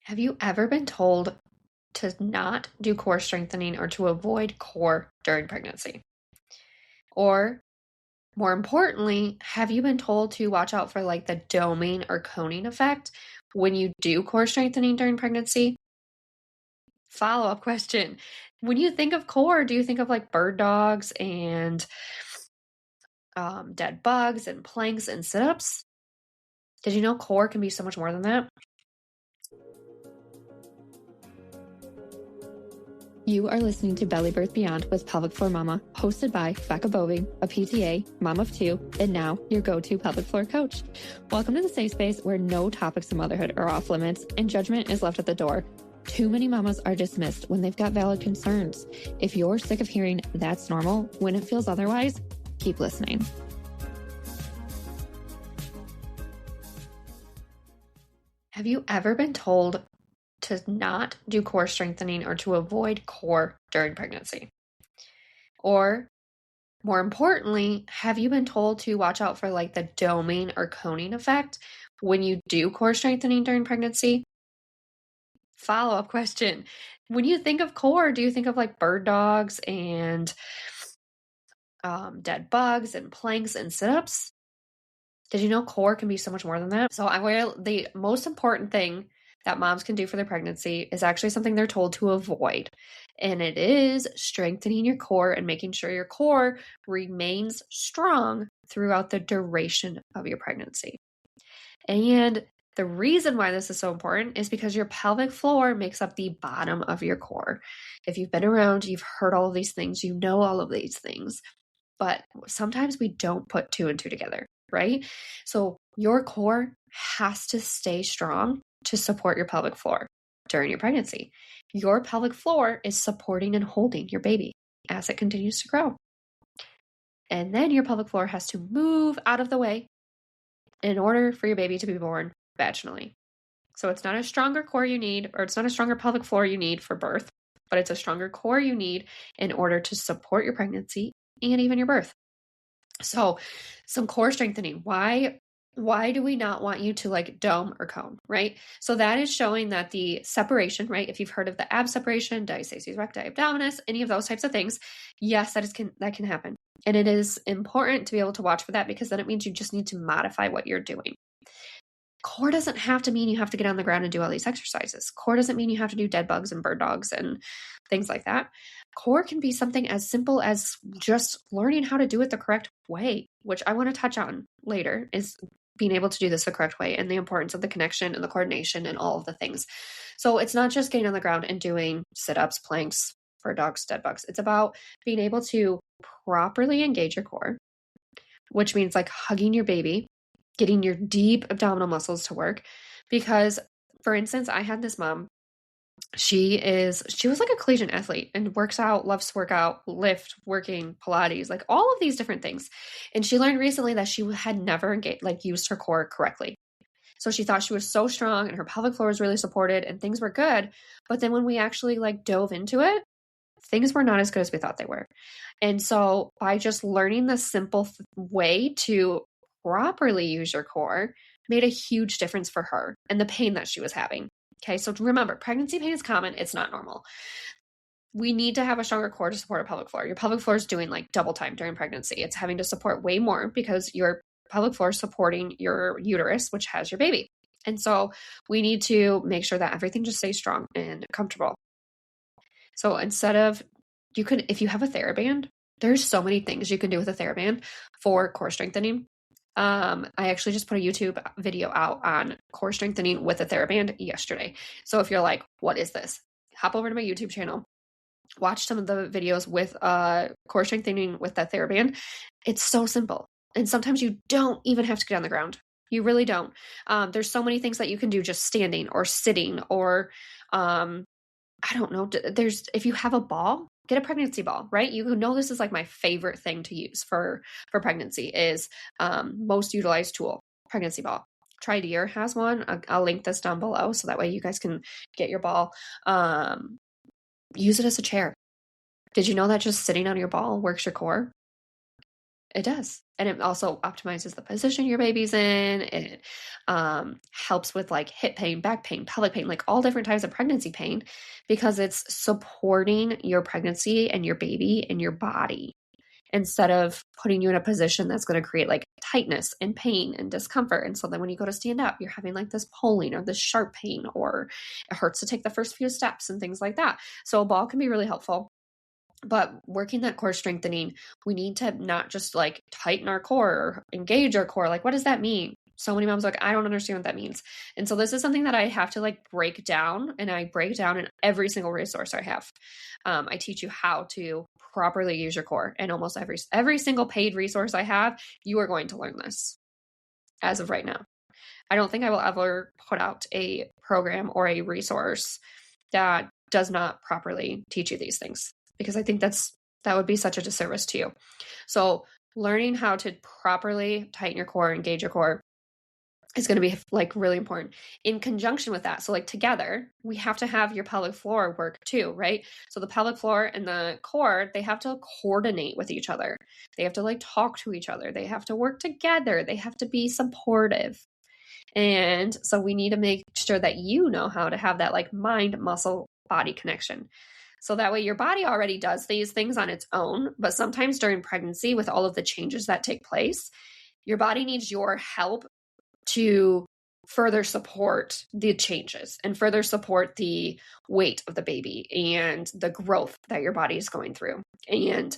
Have you ever been told to not do core strengthening or to avoid core during pregnancy? Or more importantly, have you been told to watch out for like the doming or coning effect when you do core strengthening during pregnancy? Follow-up question. When you think of core, do you think of like bird dogs and dead bugs and planks and sit-ups? Did you know core can be so much more than that? You are listening to Belly Birth Beyond with Pelvic Floor Mama, hosted by Becca Boeving, a PTA, mom of two, and now your go-to pelvic floor coach. Welcome to the safe space where no topics of motherhood are off limits and judgment is left at the door. Too many mamas are dismissed when they've got valid concerns. If you're sick of hearing that's normal when it feels otherwise, keep listening. Have you ever been told to not do core strengthening or to avoid core during pregnancy? Or more importantly, have you been told to watch out for like the doming or coning effect when you do core strengthening during pregnancy? Follow-up question. When you think of core, do you think of like bird dogs and dead bugs and planks and sit-ups? Did you know core can be so much more than that? So the most important thing that moms can do for their pregnancy is actually something they're told to avoid. And it is strengthening your core and making sure your core remains strong throughout the duration of your pregnancy. And the reason why this is so important is because your pelvic floor makes up the bottom of your core. If you've been around, you've heard all of these things, you know all of these things, but sometimes we don't put two and two together, right? So your core has to stay strong to support your pelvic floor during your pregnancy. Your pelvic floor is supporting and holding your baby as it continues to grow. And then your pelvic floor has to move out of the way in order for your baby to be born vaginally. So it's not a stronger core you need, or it's not a stronger pelvic floor you need for birth, but it's a stronger core you need in order to support your pregnancy and even your birth. So some core strengthening. Why do we not want you to like dome or cone, right? So that is showing that the separation, right? If you've heard of the ab separation, diastasis recti abdominis, any of those types of things, yes, that can happen. And it is important to be able to watch for that because then it means you just need to modify what you're doing. Core doesn't have to mean you have to get on the ground and do all these exercises. Core doesn't mean you have to do dead bugs and bird dogs and things like that. Core can be something as simple as just learning how to do it the correct way, which I want to touch on later, is being able to do this the correct way and the importance of the connection and the coordination and all of the things. So it's not just getting on the ground and doing sit-ups, planks, bird dogs, dead bugs. It's about being able to properly engage your core, which means like hugging your baby, getting your deep abdominal muscles to work. Because, for instance, I had this mom. She was like a collegiate athlete and works out, loves to work out, lift, working, Pilates, like all of these different things. And she learned recently that she had never used her core correctly. So she thought she was so strong and her pelvic floor was really supported and things were good. But then when we actually like dove into it, things were not as good as we thought they were. And so by just learning the simple way to properly use your core made a huge difference for her and the pain that she was having. Okay, so remember, pregnancy pain is common. It's not normal. We need to have a stronger core to support a pelvic floor. Your pelvic floor is doing like double time during pregnancy. It's having to support way more because your pelvic floor is supporting your uterus, which has your baby. And so we need to make sure that everything just stays strong and comfortable. So instead of, if you have a TheraBand, there's so many things you can do with a TheraBand for core strengthening. I actually just put a YouTube video out on core strengthening with a TheraBand yesterday. So if you're like, what is this? Hop over to my YouTube channel, watch some of the videos with core strengthening with that TheraBand. It's so simple. And sometimes you don't even have to get on the ground. You really don't. There's so many things that you can do just standing or sitting or, I don't know. If you have a ball, get a pregnancy ball, right? You know, this is like my favorite thing to use for pregnancy is most utilized tool, pregnancy ball. Trideer has one. I'll link this down below so that way you guys can get your ball. Use it as a chair. Did you know that just sitting on your ball works your core? It does. And it also optimizes the position your baby's in. It helps with like hip pain, back pain, pelvic pain, like all different types of pregnancy pain, because it's supporting your pregnancy and your baby and your body instead of putting you in a position that's going to create like tightness and pain and discomfort. And so then when you go to stand up, you're having like this pulling or this sharp pain, or it hurts to take the first few steps and things like that. So a ball can be really helpful. But working that core strengthening, we need to not just like tighten our core or engage our core. Like, what does that mean? So many moms are like, I don't understand what that means. And so this is something that I have to like break down, and I break down in every single resource I have. I teach you how to properly use your core, and almost every single paid resource I have, you are going to learn this as of right now. I don't think I will ever put out a program or a resource that does not properly teach you these things, because I think that would be such a disservice to you. So learning how to properly tighten your core, engage your core, is going to be like really important in conjunction with that. So like together, we have to have your pelvic floor work too, right? So the pelvic floor and the core, they have to coordinate with each other. They have to like talk to each other. They have to work together. They have to be supportive. And so we need to make sure that you know how to have that like mind, muscle, body connection. So that way your body already does these things on its own, but sometimes during pregnancy, with all of the changes that take place, your body needs your help to further support the changes and further support the weight of the baby and the growth that your body is going through. And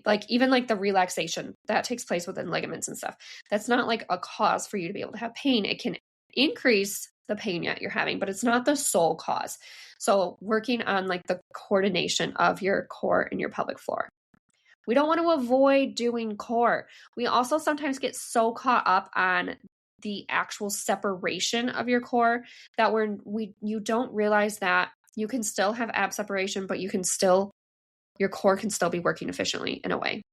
like even like the relaxation that takes place within ligaments and stuff, that's not like a cause for you to be able to have pain. It can increase the pain that you're having, but it's not the sole cause. So working on like the coordination of your core and your pelvic floor. We don't want to avoid doing core. We also sometimes get so caught up on the actual separation of your core that you don't realize that you can still have ab separation, but your core can still be working efficiently in a way.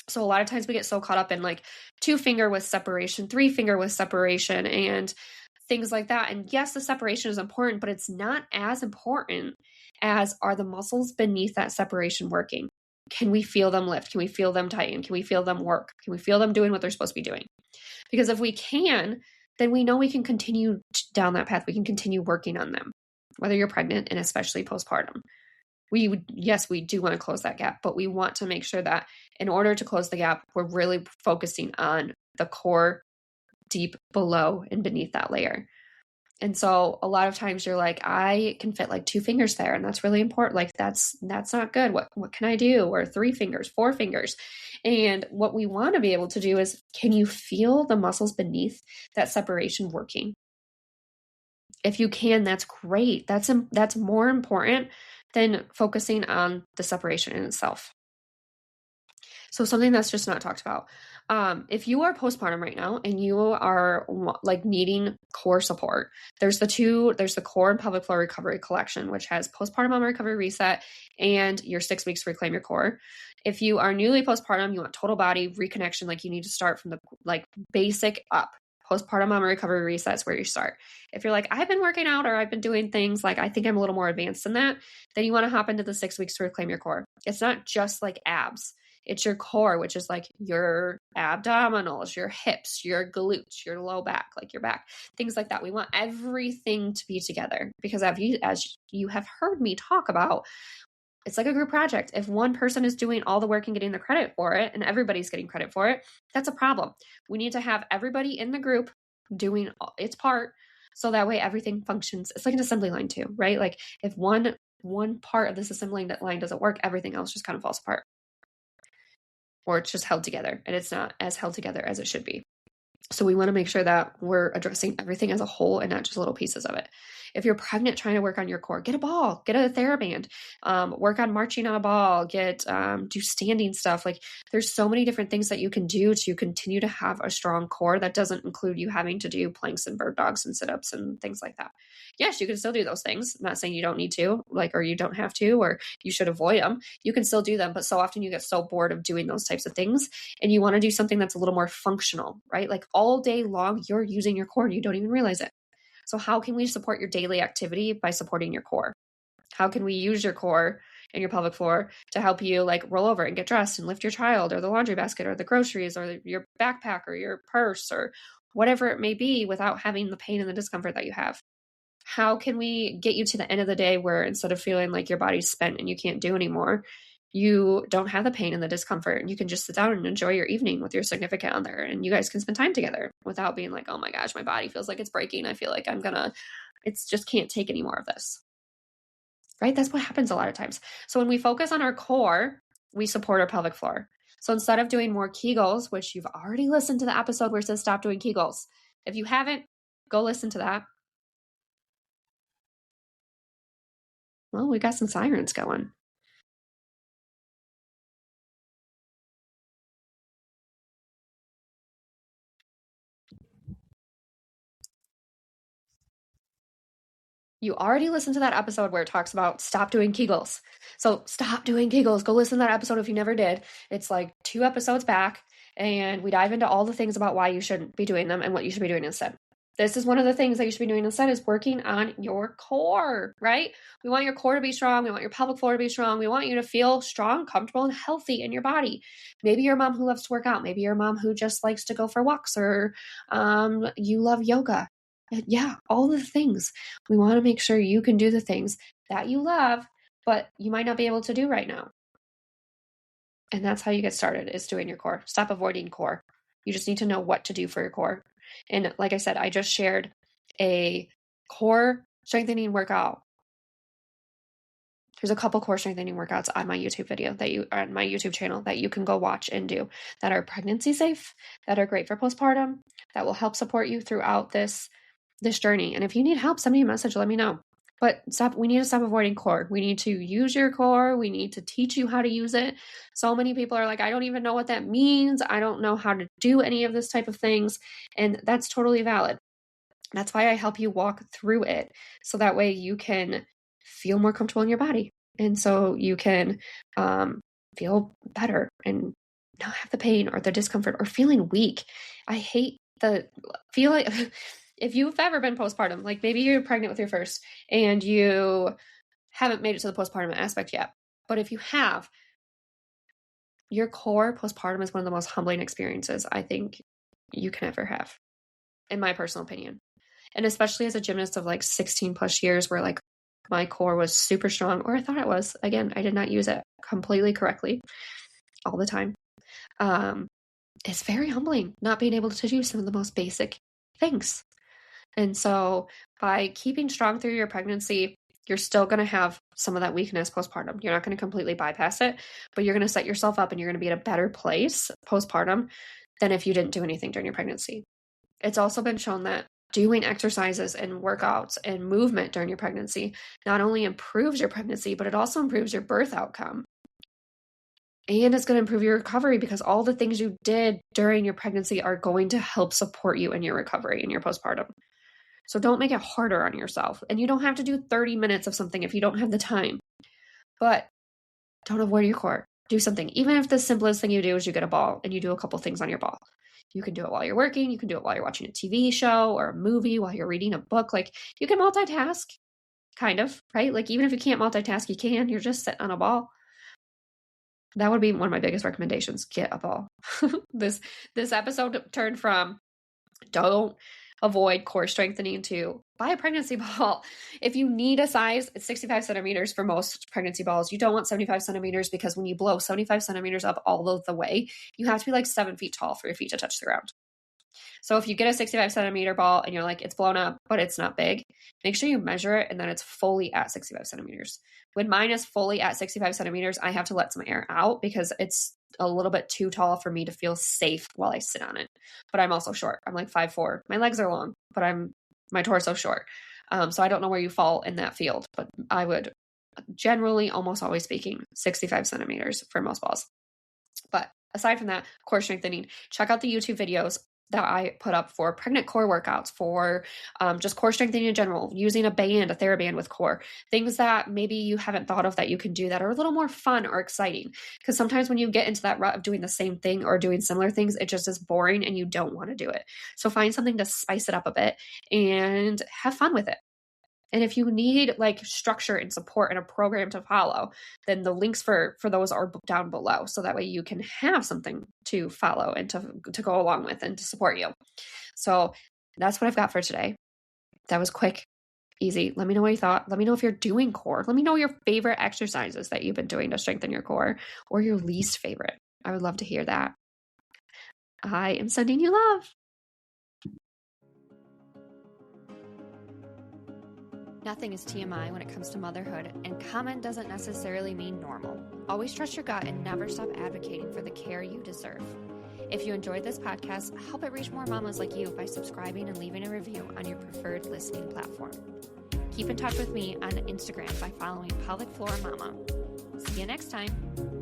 So a lot of times we get so caught up in like 2-finger with separation, 3-finger with separation, and things like that. And yes, the separation is important, but it's not as important as are the muscles beneath that separation working. Can we feel them lift? Can we feel them tighten? Can we feel them work? Can we feel them doing what they're supposed to be doing? Because if we can, then we know we can continue down that path. We can continue working on them, whether you're pregnant and especially postpartum. Yes, we do want to close that gap, but we want to make sure that in order to close the gap, we're really focusing on the core deep below and beneath that layer. And so a lot of times you're like, I can fit like 2 fingers there, and that's really important. Like that's not good. What can I do? Or 3 fingers, 4 fingers. And what we want to be able to do is, can you feel the muscles beneath that separation working? If you can, that's great. That's more important than focusing on the separation in itself. So something that's just not talked about. If you are postpartum right now and you are like needing core support, there's the core and pelvic floor recovery collection, which has postpartum Momma recovery reset and your 6 weeks to reclaim your core. If you are newly postpartum, you want total body reconnection, like you need to start from the like basic up. Postpartum Momma recovery reset is where you start. If you're like, I've been working out or I've been doing things like I think I'm a little more advanced than that, then you want to hop into the 6 weeks to reclaim your core. It's not just like abs. It's your core, which is like your abdominals, your hips, your glutes, your low back, like your back, things like that. We want everything to be together because as you have heard me talk about, it's like a group project. If one person is doing all the work and getting the credit for it and everybody's getting credit for it, that's a problem. We need to have everybody in the group doing its part so that way everything functions. It's like an assembly line too, right? Like if one part of this assembly line doesn't work, everything else just kind of falls apart. Or it's just held together and it's not as held together as it should be. So we want to make sure that we're addressing everything as a whole and not just little pieces of it. If you're pregnant trying to work on your core, get a ball, get a TheraBand, work on marching on a ball, do standing stuff. Like there's so many different things that you can do to continue to have a strong core. That doesn't include you having to do planks and bird dogs and sit-ups and things like that. Yes, you can still do those things. I'm not saying you don't need to, or you don't have to, or you should avoid them. You can still do them, but so often you get so bored of doing those types of things and you want to do something that's a little more functional, right? Like all day long, you're using your core and you don't even realize it. So how can we support your daily activity by supporting your core? How can we use your core in your pelvic floor to help you like roll over and get dressed and lift your child or the laundry basket or the groceries or your backpack or your purse or whatever it may be without having the pain and the discomfort that you have? How can we get you to the end of the day where instead of feeling like your body's spent and you can't do anymore, you don't have the pain and the discomfort and you can just sit down and enjoy your evening with your significant other and you guys can spend time together without being like, oh my gosh, my body feels like it's breaking. I feel like it's just can't take any more of this. Right? That's what happens a lot of times. So when we focus on our core, we support our pelvic floor. So instead of doing more Kegels, which you've already listened to the episode where it says stop doing Kegels. If you haven't, go listen to that. Well, we got some sirens going. You already listened to that episode where it talks about stop doing Kegels. So stop doing Kegels. Go listen to that episode if you never did. It's like 2 episodes back, and we dive into all the things about why you shouldn't be doing them and what you should be doing instead. This is one of the things that you should be doing instead is working on your core, right? We want your core to be strong. We want your pelvic floor to be strong. We want you to feel strong, comfortable, and healthy in your body. Maybe you're a mom who loves to work out. Maybe you're a mom who just likes to go for walks or you love yoga. Yeah, all the things. We want to make sure you can do the things that you love, but you might not be able to do right now. And that's how you get started, is doing your core. Stop avoiding core. You just need to know what to do for your core. And like I said, I just shared a core strengthening workout. There's a couple core strengthening workouts on my YouTube video on my YouTube channel that you can go watch and do that are pregnancy safe, that are great for postpartum, that will help support you throughout this journey. And if you need help, send me a message, let me know. But we need to stop avoiding core. We need to use your core. We need to teach you how to use it. So many people are like, I don't even know what that means. I don't know how to do any of this type of things. And that's totally valid. That's why I help you walk through it. So that way you can feel more comfortable in your body. And so you can feel better and not have the pain or the discomfort or feeling weak. I hate the feeling. If you've ever been postpartum, like maybe you're pregnant with your first and you haven't made it to the postpartum aspect yet, but if you have, your core postpartum is one of the most humbling experiences I think you can ever have, in my personal opinion. And especially as a gymnast of like 16 plus years where like my core was super strong, or I thought it was. Again, I did not use it completely correctly all the time. It's very humbling not being able to do some of the most basic things. And so by keeping strong through your pregnancy, you're still going to have some of that weakness postpartum. You're not going to completely bypass it, but you're going to set yourself up and you're going to be in a better place postpartum than if you didn't do anything during your pregnancy. It's also been shown that doing exercises and workouts and movement during your pregnancy not only improves your pregnancy, but it also improves your birth outcome. And it's going to improve your recovery because all the things you did during your pregnancy are going to help support you in your recovery in your postpartum. So don't make it harder on yourself. And you don't have to do 30 minutes of something if you don't have the time. But don't avoid your core. Do something. Even if the simplest thing you do is you get a ball and you do a couple things on your ball. You can do it while you're working. You can do it while you're watching a TV show or a movie, while you're reading a book. Like you can multitask, kind of, right? Like even if you can't multitask, you can. You're just sitting on a ball. That would be one of my biggest recommendations. Get a ball. This episode turned from don't avoid core strengthening to buy a pregnancy ball. If you need a size, it's 65 centimeters for most pregnancy balls. You don't want 75 centimeters because when you blow 75 centimeters up all of the way, you have to be like 7 feet tall for your feet to touch the ground. So if you get a 65 centimeter ball and you're like, it's blown up, but it's not big, make sure you measure it and then it's fully at 65 centimeters. When mine is fully at 65 centimeters, I have to let some air out because it's a little bit too tall for me to feel safe while I sit on it. But I'm also short. I'm like 5'4". My legs are long, but my torso short. So I don't know where you fall in that field, but I would generally, almost always speaking, 65 centimeters for most balls. But aside from that, core strengthening, check out the YouTube videos that I put up for pregnant core workouts, for just core strengthening in general, using a TheraBand with core, things that maybe you haven't thought of that you can do that are a little more fun or exciting. Because sometimes when you get into that rut of doing the same thing or doing similar things, it just is boring and you don't want to do it. So find something to spice it up a bit and have fun with it. And if you need like structure and support and a program to follow, then the links for those are down below. So that way you can have something to follow and to go along with and to support you. So that's what I've got for today. That was quick, easy. Let me know what you thought. Let me know if you're doing core. Let me know your favorite exercises that you've been doing to strengthen your core or your least favorite. I would love to hear that. I am sending you love. Nothing is TMI when it comes to motherhood, and common doesn't necessarily mean normal. Always trust your gut and never stop advocating for the care you deserve. If you enjoyed this podcast, help it reach more mamas like you by subscribing and leaving a review on your preferred listening platform. Keep in touch with me on Instagram by following Pelvic Floor Mama. See you next time.